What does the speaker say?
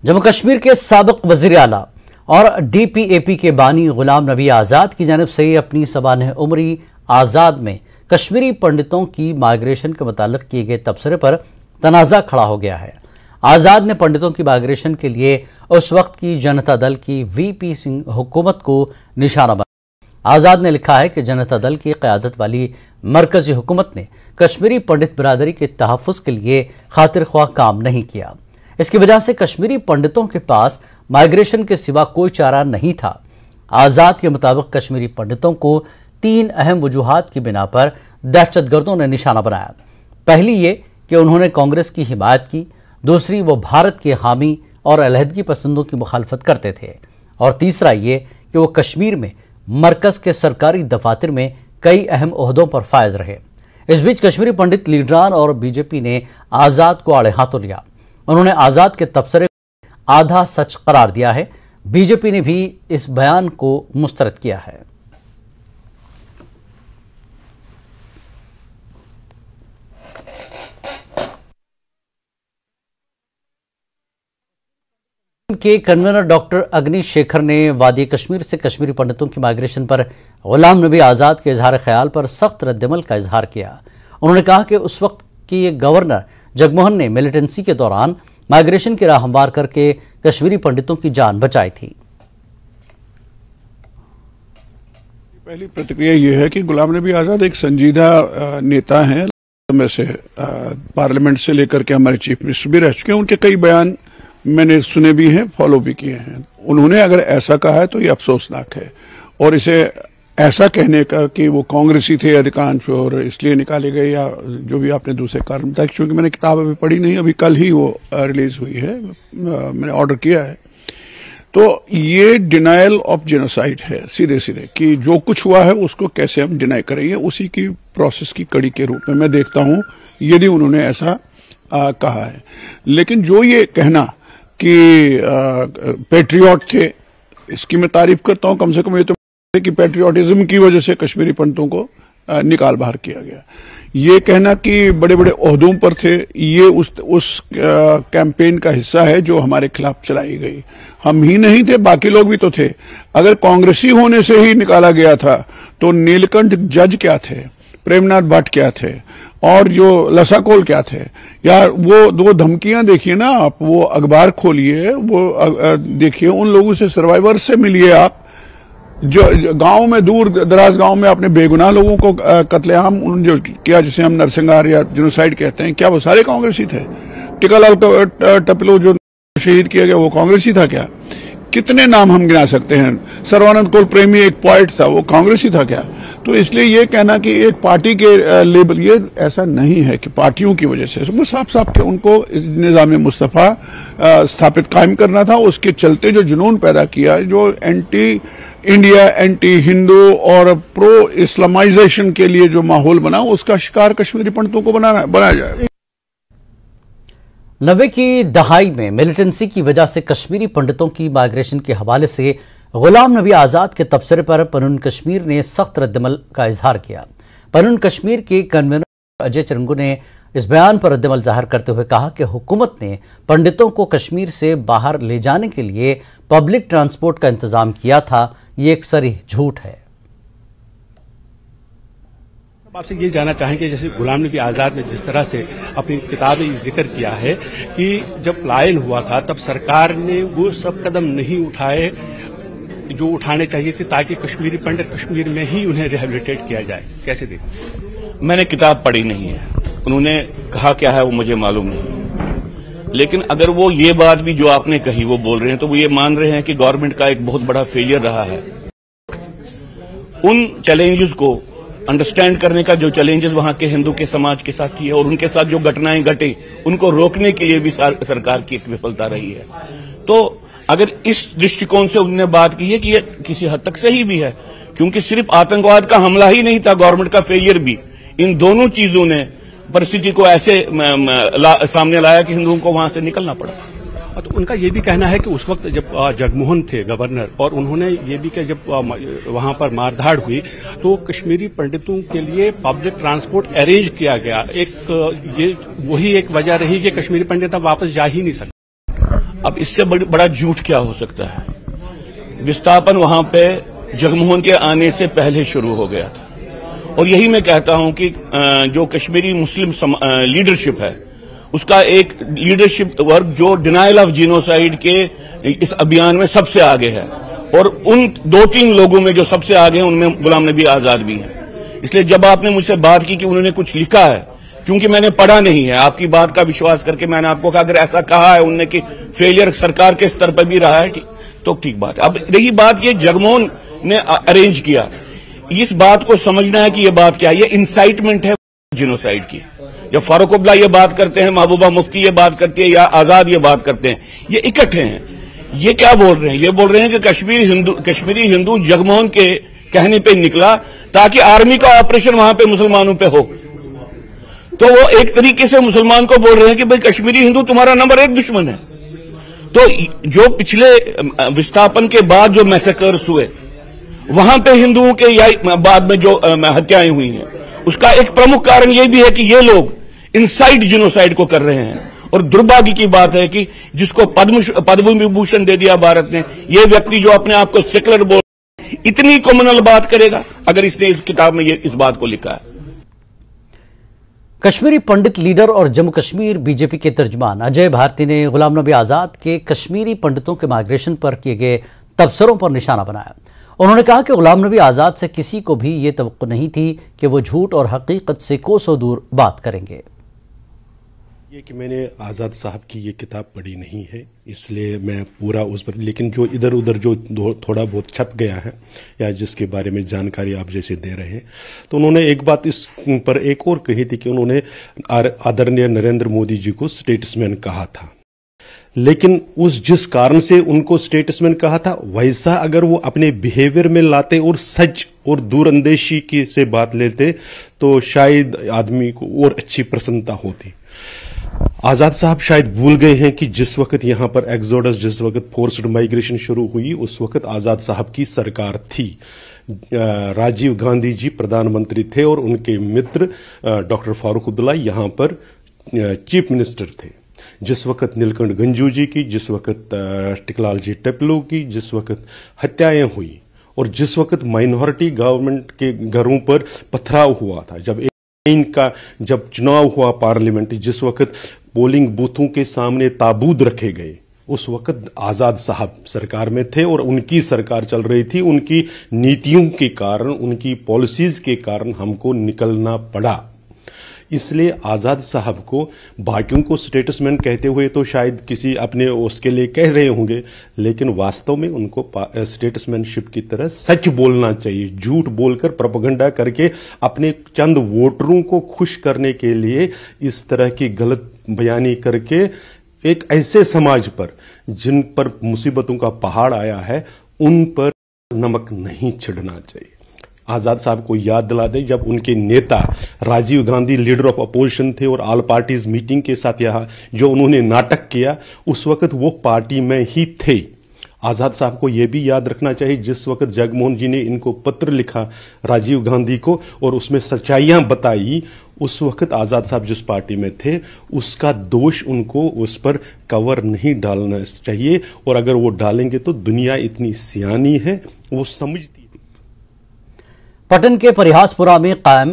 जम्मू कश्मीर के साबिक वजीर आला और DPAP के बानी गुलाम नबी आज़ाद की जानिब से अपनी सबानह उमरी आज़ाद में कश्मीरी पंडितों की माइग्रेशन के मुताल्लिक किए गए तबसरे पर तनाज़ा खड़ा हो गया है। आज़ाद ने पंडितों की माइग्रेशन के लिए उस वक्त की जनता दल की VP सिंह हुकूमत को निशाना बनाया। आज़ाद ने लिखा है कि जनता दल की क़यादत वाली मरकजी हुकूमत ने कश्मीरी पंडित बिरादरी के तहफ़्फ़ुज़ के लिए खातिर ख्वाह काम नहीं किया। इसकी वजह से कश्मीरी पंडितों के पास माइग्रेशन के सिवा कोई चारा नहीं था। आज़ाद के मुताबिक कश्मीरी पंडितों को 3 अहम वजूहात की बिना पर दहशतगर्दों ने निशाना बनाया। पहली ये कि उन्होंने कांग्रेस की हिमायत की, दूसरी वो भारत के हामी और अलहदगी पसंदों की मुखालफत करते थे, और तीसरा ये कि वो कश्मीर में मरकज के सरकारी दफातर में कई अहम ओहदों पर फायज रहे। इस बीच कश्मीरी पंडित लीडरान और BJP ने आज़ाद को आड़े हाथों लिया। उन्होंने आज़ाद के तबसरे को आधा सच करार दिया है। BJP ने भी इस बयान को मुस्तरद किया है। के कन्वीनर डॉक्टर अग्नि शेखर ने वादी कश्मीर से कश्मीरी पंडितों की माइग्रेशन पर गुलाम नबी आज़ाद के इजहार ख्याल पर सख्त रद्दमल का इजहार किया। उन्होंने कहा कि उस वक्त की गवर्नर जगमोहन ने मिलिटेंसी के दौरान माइग्रेशन की राह हमवार करके कश्मीरी पंडितों की जान बचाई थी। पहली प्रतिक्रिया यह है कि गुलाम नबी आज़ाद एक संजीदा नेता हैं, में से पार्लियामेंट से लेकर के हमारे चीफ मिनिस्टर भी रह चुके हैं। उनके कई बयान मैंने सुने भी हैं, फॉलो भी किए हैं। उन्होंने अगर ऐसा कहा है तो ये अफसोसनाक है, और इसे ऐसा कहने का कि वो कांग्रेसी थे अधिकांश और इसलिए निकाले गए या जो भी आपने दूसरे कारण बताया, क्योंकि मैंने किताब अभी पढ़ी नहीं, अभी कल ही वो रिलीज हुई है, मैंने ऑर्डर किया है। तो ये डिनायल ऑफ जेनोसाइड है सीधे सीधे, कि जो कुछ हुआ है उसको कैसे हम डिनाई करेंगे, उसी की प्रोसेस की कड़ी के रूप में मैं देखता हूं यदि उन्होंने ऐसा कहा है। लेकिन जो ये कहना कि पैट्रियट थे, इसकी मैं तारीफ करता हूं। कम से कम ये तो कि पैट्रियटिज्म की वजह से कश्मीरी पंडितों को निकाल बाहर किया गया। ये कहना कि बड़े बड़े ओहदों पर थे, ये उस कैंपेन का हिस्सा है जो हमारे खिलाफ चलाई गई। हम ही नहीं थे, बाकी लोग भी तो थे। अगर कांग्रेसी होने से ही निकाला गया था तो नीलकंठ जज क्या थे, प्रेमनाथ भट्ट क्या थे, और जो लसाकोल क्या थे, यार वो 2 धमकियां देखिए ना आप, वो अखबार खोलिए, वो देखिए, उन लोगों से, सर्वाइवर से मिलिए आप, जो गांव में, दूर दराज गांव में अपने बेगुनाह लोगों को कत्लेआम जो किया, जिसे हम नरसंहार या जेनोसाइड कहते हैं, क्या वो सारे कांग्रेसी थे? टिकालाल टपलो जो शहीद किया गया वो कांग्रेसी था क्या? कितने नाम हम गिना सकते हैं? सर्वानंद कुल प्रेमी एक पोएट था, वो कांग्रेसी था क्या? तो इसलिए ये कहना कि एक पार्टी के लेबल, ये ऐसा नहीं है कि पार्टियों की वजह से, वो साफ साफ के उनको निज़ाम मुस्तफ़ा स्थापित कायम करना था। उसके चलते जो जुनून पैदा किया, जो एंटी इंडिया, एंटी हिंदू और प्रो इस्लामाइजेशन के लिए जो माहौल बना, उसका शिकार कश्मीरी पंडितों को बनाया जाए। 90 की दहाई में मिलिटेंसी की वजह से कश्मीरी पंडितों की माइग्रेशन के हवाले से गुलाम नबी आज़ाद के तबसरे पर पनून कश्मीर ने सख्त रद्दमल का इजहार किया। पनून कश्मीर के कन्वीनर अजय चरंगू ने इस बयान पर रद्दमल जाहिर करते हुए कहा कि हुकूमत ने पंडितों को कश्मीर से बाहर ले जाने के लिए पब्लिक ट्रांसपोर्ट का इंतजाम किया था। ये एक सरीह झूठ है। आपसे ये जानना चाहेंगे, जैसे गुलाम नबी आज़ाद ने जिस तरह से अपनी किताब में जिक्र किया है कि जब पलायन हुआ था तब सरकार ने वो सब कदम नहीं उठाए जो उठाने चाहिए थे ताकि कश्मीरी पंडित कश्मीर में ही उन्हें रिहेबिलिटेट किया जाए। कैसे देखते? मैंने किताब पढ़ी नहीं है, उन्होंने कहा क्या है वो मुझे मालूम नहीं, लेकिन अगर वो ये बात भी जो आपने कही वो बोल रहे हैं तो वो ये मान रहे हैं कि गवर्नमेंट का एक बहुत बड़ा फेलियर रहा है। उन चैलेंजेस को अंडरस्टैंड करने का, जो चैलेंजेस वहां के हिंदू के समाज के साथ थी और उनके साथ जो घटनाएं घटी, उनको रोकने के लिए भी सरकार की एक विफलता रही है। तो अगर इस दृष्टिकोण से उन्होंने बात की है कि ये किसी हद तक सही भी है, क्योंकि सिर्फ आतंकवाद का हमला ही नहीं था, गवर्नमेंट का फेलियर भी, इन दोनों चीजों ने परिस्थिति को ऐसे सामने लाया कि हिंदुओं को वहां से निकलना पड़ा। तो उनका ये भी कहना है कि उस वक्त जब जगमोहन थे गवर्नर, और उन्होंने ये भी कि जब वहां पर मारधाड़ हुई तो कश्मीरी पंडितों के लिए पब्लिक ट्रांसपोर्ट अरेंज किया गया। ये वही एक वजह रही कि कश्मीरी पंडित अब वापस जा ही नहीं सकते। अब इससे बड़ा झूठ क्या हो सकता है? विस्थापन वहां पे जगमोहन के आने से पहले शुरू हो गया था और यही मैं कहता हूं कि जो कश्मीरी मुस्लिम लीडरशिप है उसका एक लीडरशिप वर्ग जो डिनायल ऑफ जीनोसाइड के इस अभियान में सबसे आगे है और उन 2-3 लोगों में जो सबसे आगे हैं उनमें गुलाम नबी आजाद भी हैं। इसलिए जब आपने मुझसे बात की कि उन्होंने कुछ लिखा है, क्योंकि मैंने पढ़ा नहीं है, आपकी बात का विश्वास करके मैंने आपको कहा अगर ऐसा कहा है उनने कि फेलियर सरकार के स्तर पर भी रहा है तो ठीक बात है। अब रही बात ये जगमोहन ने अरेंज किया, इस बात को समझना है कि ये बात क्या है। ये इंसाइटमेंट है जिनोसाइड की। जब फारूक अब्दुल्ला ये बात करते हैं, महबूबा मुफ्ती ये बात करती है या आजाद ये बात करते हैं, ये इकट्ठे हैं। ये क्या बोल रहे हैं? ये बोल रहे हैं कि कश्मीरी हिंदू जगमोहन के कहने पे निकला ताकि आर्मी का ऑपरेशन वहां पे मुसलमानों पे हो। तो वो एक तरीके से मुसलमान को बोल रहे हैं कि भाई कश्मीरी हिंदू तुम्हारा नंबर 1 दुश्मन है। तो जो पिछले विस्थापन के बाद जो मैसेकर्स हुए वहां पे हिंदुओं के या बाद में जो हत्याएं हुई हैं, उसका एक प्रमुख कारण यह भी है कि ये लोग इनसाइड जिनोसाइड को कर रहे हैं। और दुर्भाग्य की बात है कि जिसको पद्म विभूषण दे दिया भारत ने, ये व्यक्ति जो अपने आप को सेकुलर बोल इतनी कॉमनल बात करेगा अगर इसने इस किताब में इस बात को लिखा है। कश्मीरी पंडित लीडर और जम्मू कश्मीर बीजेपी के तर्जुमान अजय भारती ने गुलाम नबी आजाद के कश्मीरी पंडितों के माइग्रेशन पर किए गए तबसरों पर निशाना बनाया। उन्होंने कहा कि गुलाम नबी आजाद से किसी को भी ये तवक्को नहीं थी कि वो झूठ और हकीकत से कोसों दूर बात करेंगे। ये कि मैंने आज़ाद साहब की ये किताब पढ़ी नहीं है, इसलिए मैं पूरा उस पर, लेकिन जो इधर उधर जो थोड़ा बहुत छप गया है या जिसके बारे में जानकारी आप जैसे दे रहे हैं, तो उन्होंने एक बात इस पर एक और कही थी कि उन्होंने आदरणीय नरेंद्र मोदी जी को स्टेट्समैन कहा था। लेकिन उस जिस कारण से उनको स्टेट्समैन कहा था, वैसा अगर वो अपने बिहेवियर में लाते और सच और दूरअंदेशी की से बात लेते तो शायद आदमी को और अच्छी प्रसन्नता होती। आजाद साहब शायद भूल गए हैं कि जिस वक्त यहां पर एक्सोडस, जिस वक्त फोर्स्ड माइग्रेशन शुरू हुई, उस वक्त आजाद साहब की सरकार थी। राजीव गांधी जी प्रधानमंत्री थे और उनके मित्र डॉक्टर फारूक अब्दुल्ला यहां पर चीफ मिनिस्टर थे। जिस वक्त नीलकंठ गंजू जी की, जिस वक्त टिकलाल जी टेपलू की, जिस वक्त हत्याएं हुई और जिस वक्त माइनॉरिटी गवर्नमेंट के घरों पर पथराव हुआ था, जब चुनाव हुआ पार्लियामेंट, जिस वक्त पोलिंग बूथों के सामने ताबूत रखे गए, उस वक्त आजाद साहब सरकार में थे और उनकी सरकार चल रही थी। उनकी नीतियों के कारण, उनकी पॉलिसीज के कारण हमको निकलना पड़ा। इसलिए आजाद साहब को बाकियों को स्टेटसमैन कहते हुए तो शायद किसी अपने उसके लिए कह रहे होंगे, लेकिन वास्तव में उनको स्टेटसमैनशिप की तरह सच बोलना चाहिए। झूठ बोलकर, प्रोपेगेंडा करके अपने चंद वोटरों को खुश करने के लिए इस तरह की गलत बयानी करके एक ऐसे समाज पर जिन पर मुसीबतों का पहाड़ आया है, उन पर नमक नहीं छिड़ना चाहिए। आजाद साहब को याद दिला दें, जब उनके नेता Rajiv Gandhi leader of opposition थे और ऑल पार्टीज मीटिंग के साथ यहां जो उन्होंने नाटक किया, उस वक्त वो पार्टी में ही थे। आजाद साहब को यह भी याद रखना चाहिए, जिस वक्त जगमोहन जी ने इनको पत्र लिखा राजीव गांधी को और उसमें सच्चाइयां बताई, उस वक्त आजाद साहब जिस पार्टी में थे उसका दोष उनको उस पर कवर नहीं डालना चाहिए। और अगर वो डालेंगे तो दुनिया इतनी सियानी है, वो समझती है। पटन के परिहासपुरा में कायम